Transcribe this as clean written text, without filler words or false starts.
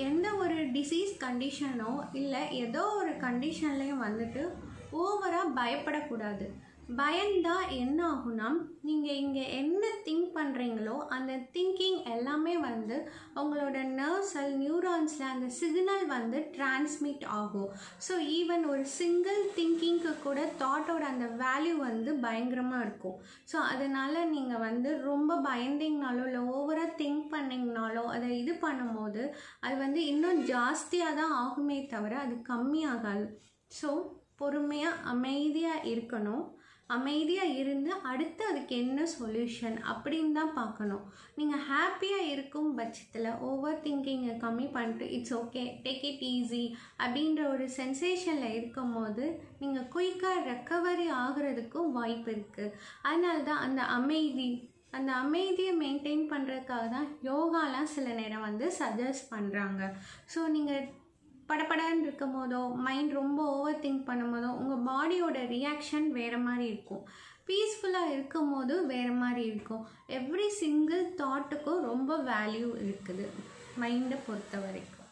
எந்த ஒரு டிசீஸ் கண்டிஷனோ இல்லை ஏதோ ஒரு கண்டிஷன்லேயும் வந்துட்டு ஓவராக பயப்படக்கூடாது. பயந்தா என்ன ஆகும்னா, நீங்கள் இங்கே என்ன திங்க் பண்ணுறீங்களோ அந்த திங்கிங் எல்லாமே வந்து உங்களோட நர்வ்ஸல் நியூரான்ஸில் அந்த சிக்னல் வந்து டிரான்ஸ்மிட் ஆகும். ஸோ ஈவன் ஒரு சிங்கிள் திங்கிங்க்கு கூட தாட்டோட அந்த வேல்யூ வந்து பயங்கரமாக இருக்கும். ஸோ அதனால் நீங்கள் வந்து ரொம்ப பயந்தீங்கனாலோ இல்லை ஓவராக திங்க் பண்ணிங்கனாலோ அதை இது பண்ணும்போது அது வந்து இன்னும் ஜாஸ்தியாக தான் ஆகுமே தவிர அது கம்மியாகாது. ஸோ பொறுமையாக அமைதியாக இருக்கணும். அமைதியாக இருந்து அடுத்து அதுக்கு என்ன சொல்யூஷன் அப்படின்னு தான் பார்க்கணும். நீங்கள் ஹாப்பியாக இருக்கும் பட்சத்தில் ஓவர் திங்கிங்கை கம்மி பண்ணிட்டு it's okay, take it easy அப்படின்ற ஒரு சென்சேஷனில் இருக்கும் போது நீங்கள் குயிக்காக ரெக்கவரி ஆகிறதுக்கும் வாய்ப்பு இருக்குது. அதனால தான் அந்த அமைதியை மெயின்டைன் பண்ணுறதுக்காக தான் யோகாலாம் சில நேரம் வந்து சஜஸ்ட் பண்ணுறாங்க. ஸோ நீங்கள் படப்படன்னு இருக்கும் போதோ மைண்ட் ரொம்ப ஓவர் திங்க் பண்ணும் போதோ உங்கள் பாடியோட ரியாக்ஷன் வேறு மாதிரி இருக்கும். பீஸ்ஃபுல்லாக இருக்கும் போது வேறு மாதிரி இருக்கும். எவ்ரி சிங்கிள் தாட்டுக்கும் ரொம்ப வேல்யூ இருக்குது மைண்டை பொறுத்த வரைக்கும்.